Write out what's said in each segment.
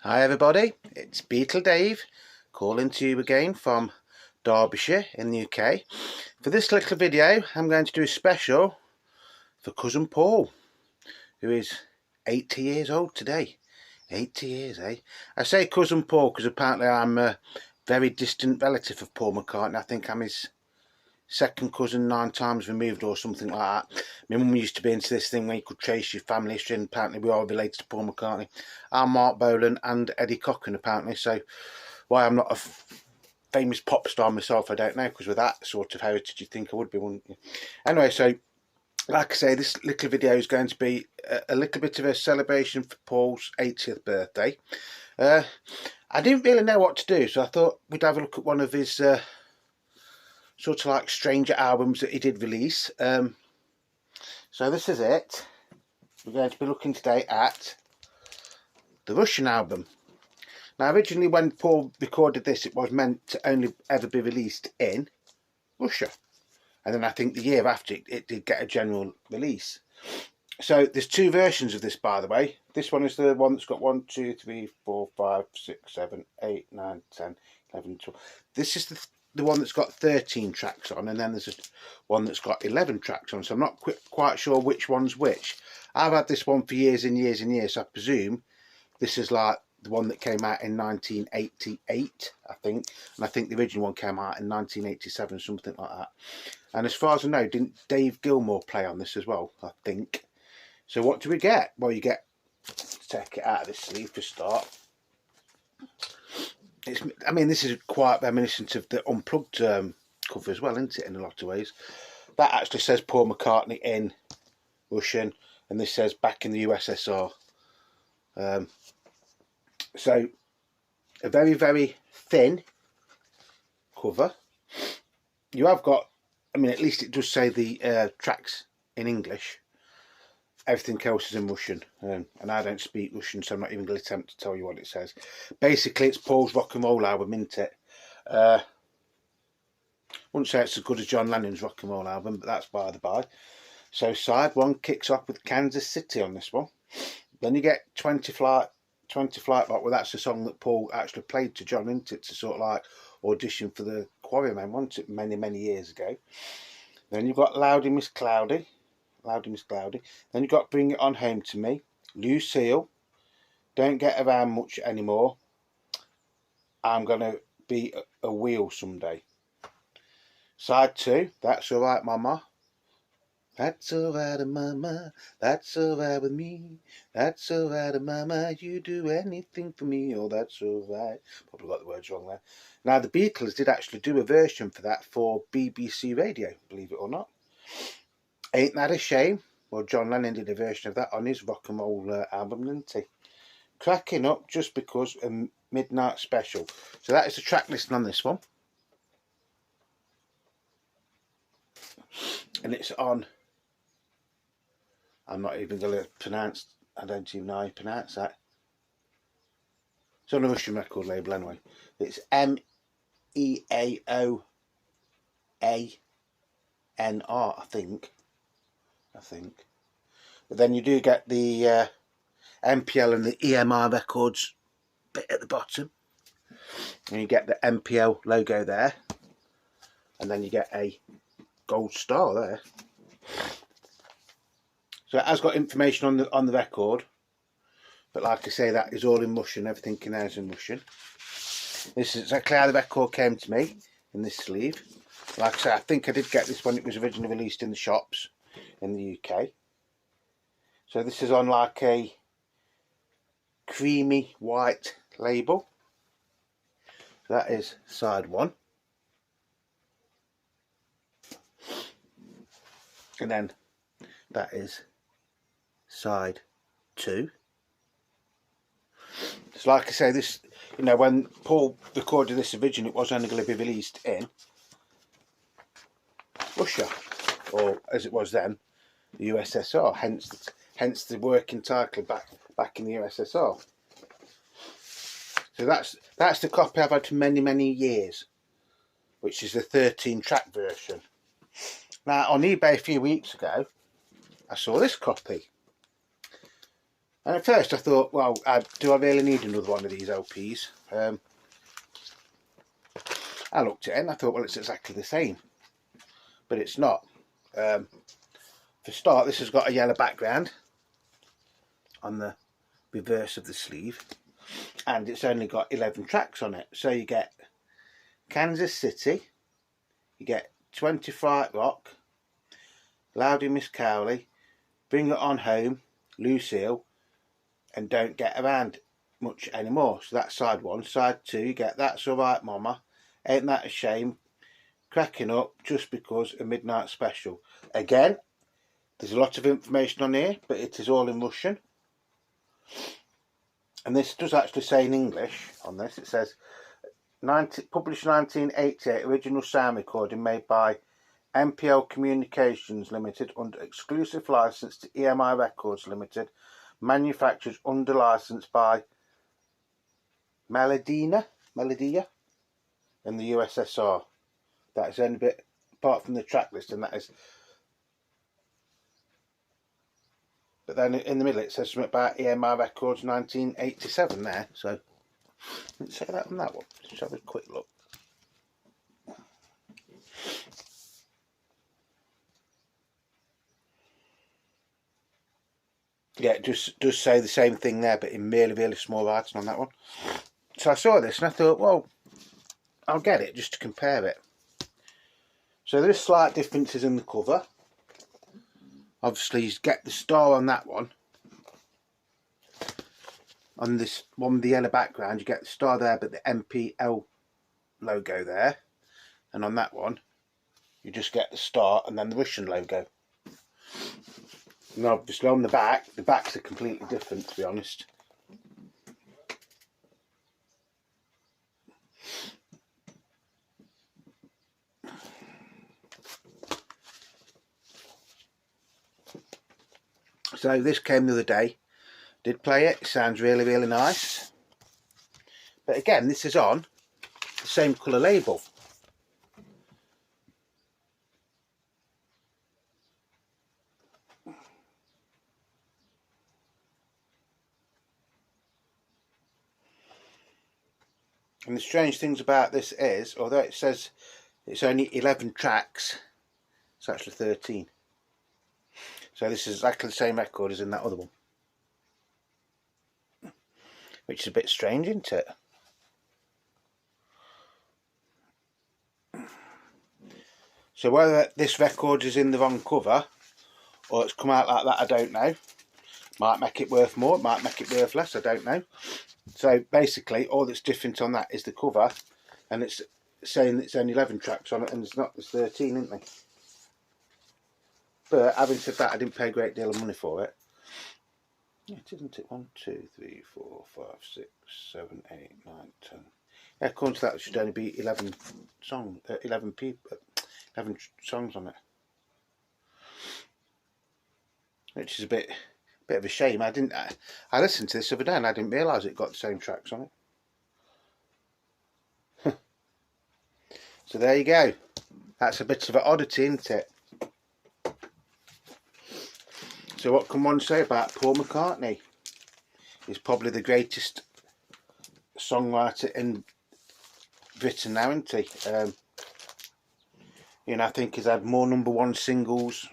Hi everybody, it's Beetle Dave calling to you again from Derbyshire in the UK. For this little video I'm going to do a special for cousin Paul, who is 80 years old today. 80 years, eh? I say cousin Paul because apparently I'm a very distant relative of Paul McCartney. I think I'm his second cousin 9 times removed or something like that. My mum used to be into this thing where you could trace your family history, and apparently we are related to Paul McCartney. I'm Mark Bolan and Eddie Cochran apparently, so why I'm not a famous pop star myself I don't know, because with that sort of heritage you'd think I would be, wouldn't you? Anyway, so like I say, this little video is going to be a little bit of a celebration for Paul's 80th birthday. I didn't really know what to do, so I thought we'd have a look at one of his sort of like stranger albums that he did release. So this is it. We're going to be looking today at the Russian album. Now originally when Paul recorded this, it was meant to only ever be released in Russia, and then I think the year after it did get a general release. So there's two versions of this, by the way. This one is the one that's got 1, 2, 3, 4, 5, 6, 7, 8, 9, 10, 11, 12. This is the one that's got 13 tracks on, and then there's one that's got 11 tracks on, so I'm not quite sure which one's which. I've had this one for years and years and years, so I presume this is like the one that came out in 1988, I think, and I think the original one came out in 1987, something like that. And as far as I know, didn't Dave Gilmour play on this as well, I think. So what do we get? Well, you get, let's take it out of this sleeve for a start. I mean, this is quite reminiscent of the Unplugged cover as well, isn't it, in a lot of ways. That actually says Paul McCartney in Russian, and this says back in the USSR. So, a very, very thin cover. You have got, I mean, at least it does say the tracks in English. Everything else is in Russian, and I don't speak Russian, so I'm not even going to attempt to tell you what it says. Basically, it's Paul's rock and roll album, isn't it? Wouldn't say it's as good as John Lennon's rock and roll album, but that's by the by. So side one kicks off with Kansas City on this one. Then you get 20 Flight Lock. Well, that's the song that Paul actually played to John, isn't it? To sort of like audition for the Quarrymen, wasn't it? Many, many years ago. Then you've got Loudy Miss Cloudy. Then you've got Bring It On Home to Me, Lucille, Don't Get Around Much Anymore, I'm Gonna Be a Wheel Someday. Side 2, That's Alright Mama, That's Alright Mama, That's Alright with me, That's Alright Mama, You Do Anything for Me, Oh That's Alright. Probably got the words wrong there. Now the Beatles did actually do a version for that for BBC Radio, believe it or not. Ain't That a Shame? Well, John Lennon did a version of that on his rock and roll album, didn't he? Cracking Up Just Because, a Midnight Special. So that is the track listing on this one. And it's on, I'm not even going to pronounce, I don't even know how you pronounce that. It's on a Russian record label anyway. It's MEAOANR, I think. But then you do get the MPL and the EMI records bit at the bottom, and you get the MPL logo there, and then you get a gold star there. So it has got information on the record, but like I say, that is all in Russian. Everything in there is in Russian. This is exactly how the record came to me, in this sleeve. Like I say, I think I did get this when it was originally released in the shops in the UK. So this is on like a creamy white label. So that is side 1. And then that is side 2. So like I say, this, you know, when Paul recorded this originally, it was only going to be released in Russia, or as it was then, the USSR, hence the working title back in the USSR. So that's the copy I've had for many, many years, which is the 13 track version. Now on eBay a few weeks ago I saw this copy, And at first I thought, well, do I really need another one of these LPs? I looked at it and I thought, well, it's exactly the same, but it's not. For start, this has got a yellow background on the reverse of the sleeve, and it's only got 11 tracks on it. So you get Kansas City, you get 20 Fright Rock, Loudy Miss Cowley, Bring It On Home, Lucille, and Don't Get Around Much Anymore. So that's side one. Side two, you get That's Alright Mama, Ain't That a Shame, Cracking Up, Just Because, a Midnight Special. Again, there's a lot of information on here, but it is all in Russian. And this does actually say in English on this. It says, published 1988, original sound recording made by MPL Communications Limited under exclusive license to EMI Records Limited, manufactured under license by Melodia in the USSR. That is the only bit apart from the track list, and that is. But then in the middle it says something about EMI Records 1987 there. So let's say that on that one. Let's have a quick look. Yeah, it just does say the same thing there, but in really, really small writing on that one. So I saw this and I thought, well, I'll get it just to compare it. So there's slight differences in the cover. Obviously, you get the star on that one. On this one with the yellow background, you get the star there, but the MPL logo there. And on that one, you just get the star and then the Russian logo. And obviously on the backs are completely different, to be honest. So this came the other day, did play it, sounds really, really nice. But again, this is on the same colour label. And the strange things about this is, although it says it's only 11 tracks, it's actually 13. So this is exactly the same record as in that other one. Which is a bit strange, isn't it? So whether this record is in the wrong cover or it's come out like that, I don't know. Might make it worth more, might make it worth less, I don't know. So basically all that's different on that is the cover, and it's saying it's only 11 tracks on it and it's not, there's 13, isn't there? But having said that, I didn't pay a great deal of money for it. Yeah, it isn't it? 1, 2, 3, 4, 5, 6, 7, 8, 9, 10. Yeah, according to that, it should only be 11 songs, 11 songs on it, which is a bit of a shame. I listened to this the other day and I didn't realise it got the same tracks on it. So there you go. That's a bit of an oddity, isn't it? So what can one say about Paul McCartney? He's probably the greatest songwriter in Britain now, isn't he? You know, I think he's had more #1 singles,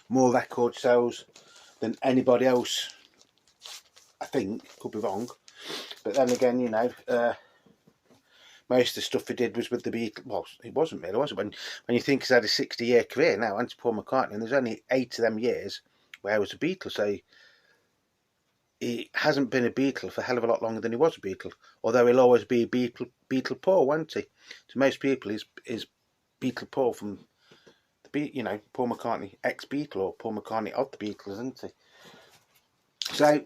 more record sales than anybody else. I think, could be wrong, but then again, you know, most of the stuff he did was with the Beatles. Well, it wasn't really, was it? When you think he's had a 60-year career now, and Paul McCartney, and there's only 8 of them years where he was a Beatle, so he hasn't been a Beatle for a hell of a lot longer than he was a Beatle. Although he'll always be a Beatle Paul, won't he? To most people, he's Beatle Paul from the you know, Paul McCartney ex-Beatle, or Paul McCartney of the Beatles, isn't he? So,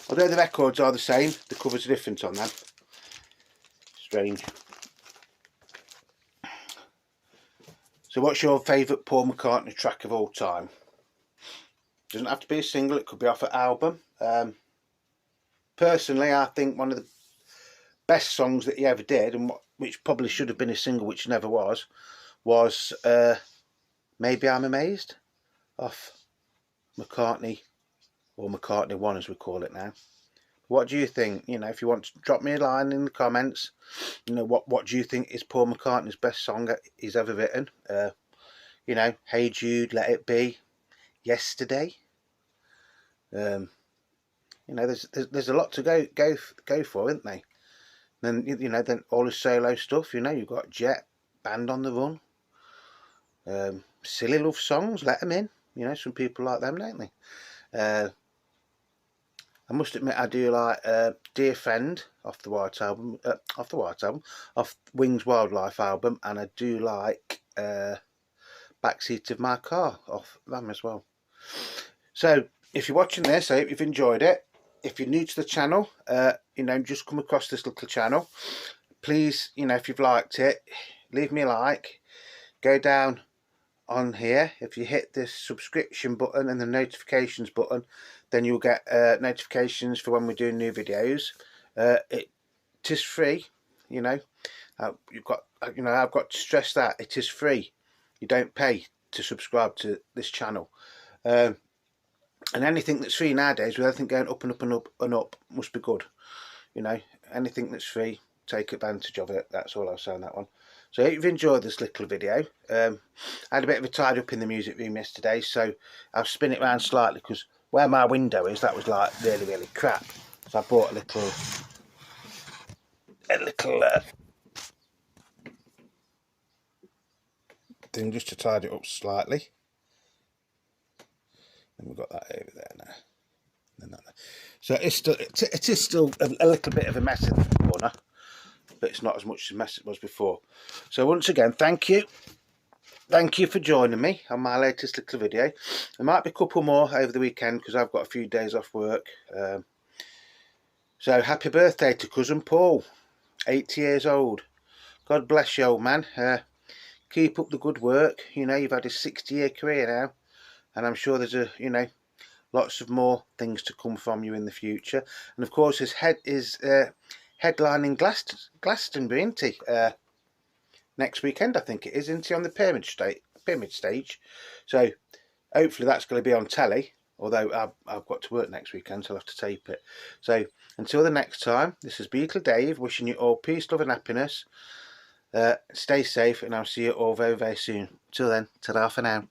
although the records are the same, the covers are different on them. Strange. So what's your favourite Paul McCartney track of all time? Doesn't have to be a single, it could be off an album. Personally, I think one of the best songs that he ever did, and which probably should have been a single, which never was Maybe I'm Amazed, off McCartney or McCartney 1 as we call it now. What do you think? You know, if you want to drop me a line in the comments, you know, what do you think is Paul McCartney's best song he's ever written? You know, Hey Jude, Let It Be, Yesterday. You know, there's a lot to go for, isn't there? Then you know, then all his solo stuff. You know, you've got Jet, Band on the Run, silly love songs. Let them in. You know, some people like them, don't they? I must admit, I do like Dear Friend off the Wings Wildlife album, and I do like Backseat of My Car off them as well. So, if you're watching this, I hope you've enjoyed it. If you're new to the channel, you know, just come across this little channel, please, you know, if you've liked it, leave me a like. Go down on here, if you hit the subscription button and the notifications button, then you'll get notifications for when we do new videos. It is free, you know. I've got to stress that it is free. You don't pay to subscribe to this channel. And anything that's free nowadays, with everything going up and up and up and up, must be good. You know, anything that's free, take advantage of it. That's all I'll say on that one. So I hope you've enjoyed this little video. I had a bit of a tidy up in the music room yesterday, so I'll spin it around slightly, because where my window is, that was like really crap. So I bought a little thing just to tidy it up slightly. And we've got that over there now. So it is still a little bit of a mess in the corner, but it's not as much a mess as it was before. So once again, thank you for joining me on my latest little video. There might be a couple more over the weekend, because I've got a few days off work. So happy birthday to cousin Paul, 80 years old. God bless you, old man. Keep up the good work. You know, you've had a 60-year career now, and I'm sure there's lots of more things to come from you in the future. And of course, his headlining Glastonbury, isn't he? Next weekend, I think it is, isn't he, on the pyramid stage? So hopefully that's going to be on telly, although I've got to work next weekend, so I'll have to tape it. So until the next time, this is Beetle Dave wishing you all peace, love and happiness. Stay safe, and I'll see you all very soon. Till then, ta-ra for now.